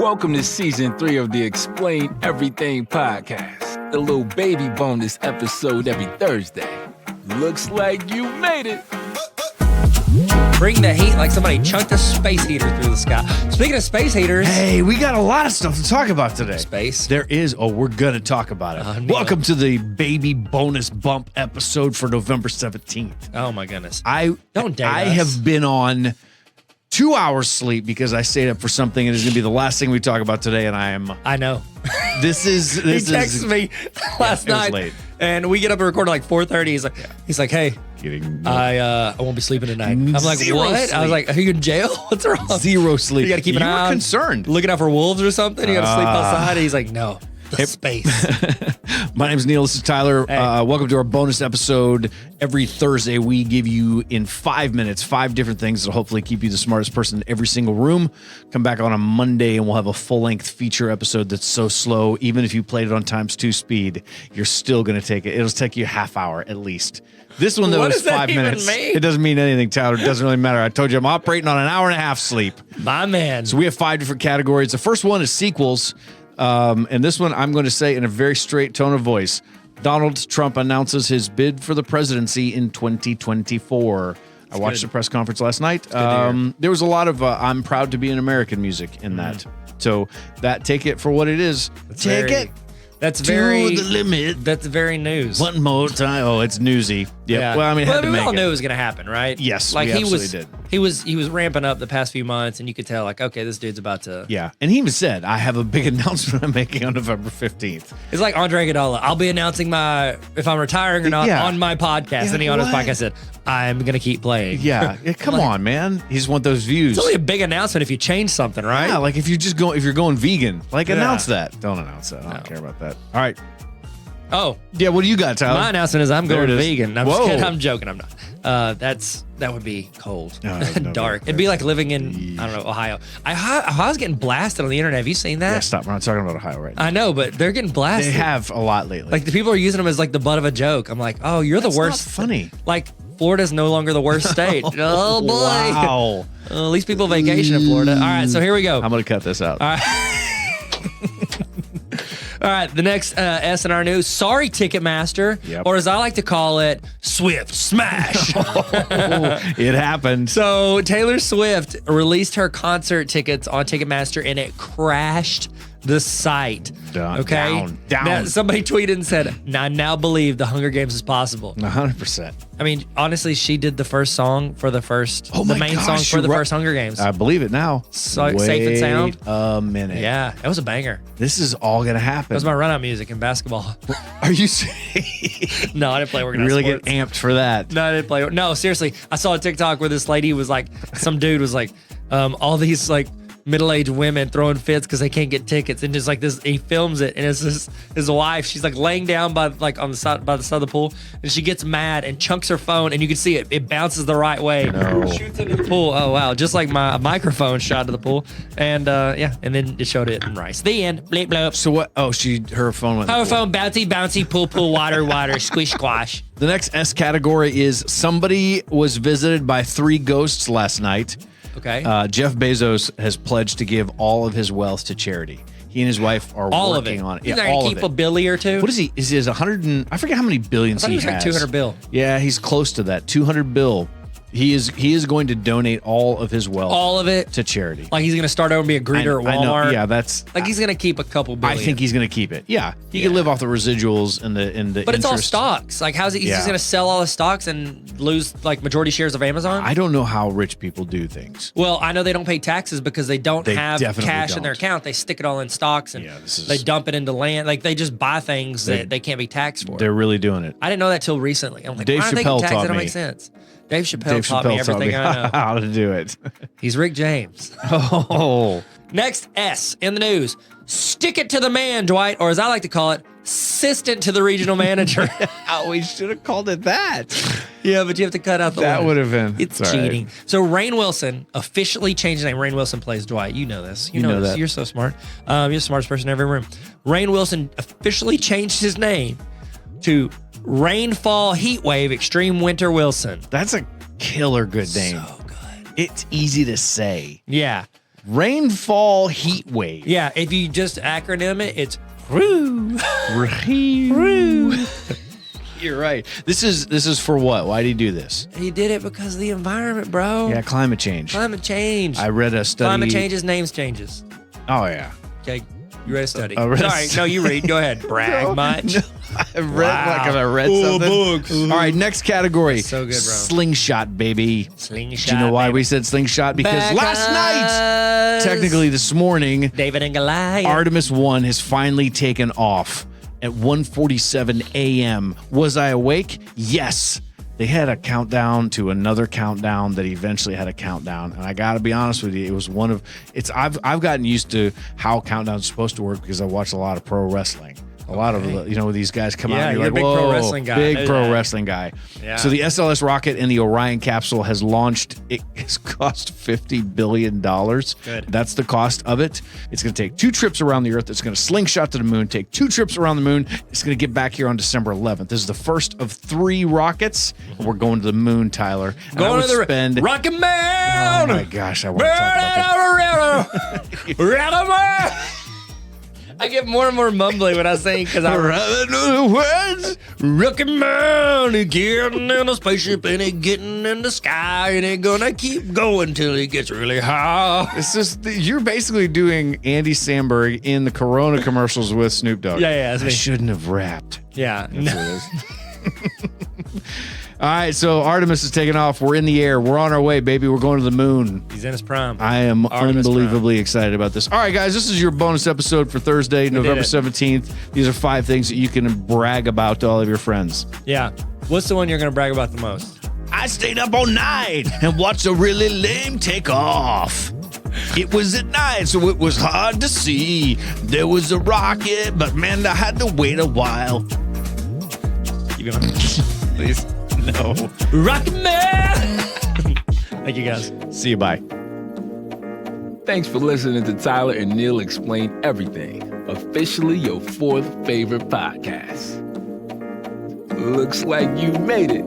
Welcome to season 3 of the Explain Everything podcast. The little baby bonus episode every Thursday. Looks like you made it. Bring the heat like somebody chunked a space heater through the sky. Speaking of space heaters. Hey, we got a lot of stuff to talk about today. Space. There is. Oh, we're going to talk about it. Welcome to the baby bonus bump episode for November 17th. Oh, my goodness. Don't date us. Have been on 2 hours sleep because I stayed up for something, and it's going to be the last thing we talk about today, and I know. This is... He texted me last night, late. And we get up and record at like 4:30. He's like, hey, I won't be sleeping tonight. I'm like, what? Sleep. I was like, are you in jail? What's wrong? Zero sleep. You got to keep an eye on. Concerned. Looking out for wolves or something? You got to sleep outside? And he's like, no. Space. My name's Neil. This is Tyler. Hey. Welcome to our bonus episode. Every Thursday, we give you in 5 minutes 5 different things that'll hopefully keep you the smartest person in every single room. Come back on a Monday, and we'll have a full-length feature episode that's so slow. Even if you played it on ×2 speed, you're still going to take it. It'll take you a half hour at least. This one, though, is 5 minutes. It doesn't mean anything, Tyler. It doesn't really matter. I told you I'm operating on an hour and a half sleep. My man. So we have 5 different categories. The first one is sequels. And this one I'm going to say in a very straight tone of voice. Donald Trump announces his bid for the presidency in 2024. I watched the press conference last night. There was a lot of I'm proud to be an American music in that. So take it for what it is. That's very to the limit. That's very news. One more time. Oh, it's newsy. Yeah. Well, I mean, we all knew it was going to happen, right? Yes, like we absolutely did. He was ramping up the past few months, and you could tell, like, okay, this dude's about to. Yeah, and he even said, "I have a big announcement I'm making on November 15th." It's like Andre Iguodala. I'll be announcing if I'm retiring or not on my podcast. Yeah, and he on his podcast said, "I'm going to keep playing." Yeah, come on, man. He just want those views. It's only a big announcement if you change something, right? Yeah, like if you're going vegan, announce that. Don't announce that. I don't care about that. All right. Oh. Yeah, what do you got, Tyler? My announcement is I'm going vegan. I'm just kidding. I'm joking. I'm not. That would be cold. Dark. It'd be like living in, I don't know, Ohio. Ohio's getting blasted on the internet. Have you seen that? Yeah, stop. We're not talking about Ohio right now. I know, but they're getting blasted. They have a lot lately. Like the people are using them as like the butt of a joke. I'm like, oh, you're the worst. Not funny. Like Florida's no longer the worst state. Oh boy. Wow. At least people vacation in Florida. All right, so here we go. I'm going to cut this out. All right. All right, the next S in our news, sorry, Ticketmaster, or as I like to call it, Swift Smash. It happened. So Taylor Swift released her concert tickets on Ticketmaster, and it crashed the site. Down. Now, somebody tweeted and said, I now believe the Hunger Games is possible. 100%. I mean, honestly, she did the first song for the first, the main song for the first Hunger Games. I believe it now. So, Safe and Sound. A minute. Yeah, that was a banger. This is all going to happen. That was my run-out music in basketball. Are you serious? No, I didn't play Organized Really Sports. get amped for that. No, I didn't play. No, seriously. I saw a TikTok where this lady was like, some dude was like, all these like middle-aged women throwing fits because they can't get tickets, and just like this, he films it, and it's just his wife. She's like laying down by the side of the pool, and she gets mad and chunks her phone, and you can see it bounces the right way, shoots into the pool. Oh wow, just like my microphone shot to the pool, and and then it showed it in rice. The end. Bleep bloop. So what? Oh, her phone went. Her phone bouncy pool water squish squash. The next S category is somebody was visited by 3 ghosts last night. Okay. Jeff Bezos has pledged to give all of his wealth to charity. He and his wife are working on it. He's not going to keep a billy or two? What is he? Is he 100 and... I forget how many billions he has. Like 200 bill. Yeah, he's close to that. 200 bill. He is going to donate all of his wealth. All of it? To charity. Like he's going to start over and be a greeter at Walmart? I know. Yeah, that's... Like he's going to keep a couple billion. I think he's going to keep it. Yeah. He can live off the residuals and the But interest. It's all stocks. Like how's he? He's just going to sell all his stocks and lose like majority shares of Amazon? I don't know how rich people do things. Well, I know they don't pay taxes because they don't have cash in their account. They stick it all in stocks and they dump it into land. Like they just buy things that they can't be taxed for. They're really doing it. I didn't know that till recently. I'm like, Dave why aren't they Chappelle taxed? taught That don't me. make sense. Dave Chappelle taught me everything I know. How to do it. He's Rick James. Oh. Next S in the news. Stick it to the man, Dwight, or as I like to call it, assistant to the regional manager. Oh, we should have called it that. Yeah, but you have to cut out the That letters. would have been. It's cheating. Right. So Rainn Wilson officially changed his name. Rainn Wilson plays Dwight. You know this. You know this. That. You're so smart. You're the smartest person in every room. Rainn Wilson officially changed his name to Rainfall Heatwave Extreme Winter Wilson. That's a killer good name. So good. It's easy to say. Yeah. Rainfall Heatwave. Yeah, if you just acronym it, it's ROO. You're right. This is for what? Why did he do this? He did it because of the environment, bro. Yeah, climate change. Climate change. I read a study. Climate changes, names changes. Oh yeah. Okay, you read a study. I read a Sorry, no, you read. Go ahead. Brag much. No, I read something. Books. All right, next category. So good, bro. Slingshot, baby. Slingshot. Do you know why baby. we said slingshot? Because last night, Because technically this morning, David and Goliath. Artemis I has finally taken off at 1:47 a.m. Was I awake? Yes. They had a countdown to another countdown that eventually had a countdown, and I got to be honest with you, it was one of it's. I've gotten used to how countdowns are supposed to work because I watch a lot of pro wrestling. A lot of these guys come out. And you're you're a big like, pro whoa, wrestling guy. big pro wrestling guy. Yeah. So the SLS rocket and the Orion capsule has launched. It has cost $50 billion. Good. That's the cost of it. It's going to take 2 trips around the Earth. It's going to slingshot to the moon, take 2 trips around the moon. It's going to get back here on December 11th. This is the first of 3 rockets. We're going to the moon, Tyler. And Going to the spend. Rocket Man. Oh my gosh, I want to talk about this. Rocket Man. I get more and more mumbly when I sing because I'm Rocket Man. He getting in a spaceship and he getting in the sky and he gonna keep going till he gets really high. It's just you're basically doing Andy Samberg in the Corona commercials with Snoop Dogg. Yeah, that's I me. shouldn't have rapped. Yeah. That's what it is. All right, so Artemis is taking off. We're in the air. We're on our way, baby. We're going to the moon. He's in his prime. I am Artemis unbelievably excited about this. All right, guys, this is your bonus episode for Thursday, November 17th. These are 5 things that you can brag about to all of your friends. Yeah. What's the one you're gonna brag about the most? I stayed up all night and watched a really lame takeoff. It was at night, so it was hard to see. There was a rocket, but man, I had to wait a while. Keep going. Please. No. Rocket Man. Thank you, guys. See you. Bye. Thanks for listening to Tyler and Neil Explain Everything, officially your 4th favorite podcast. Looks like you made it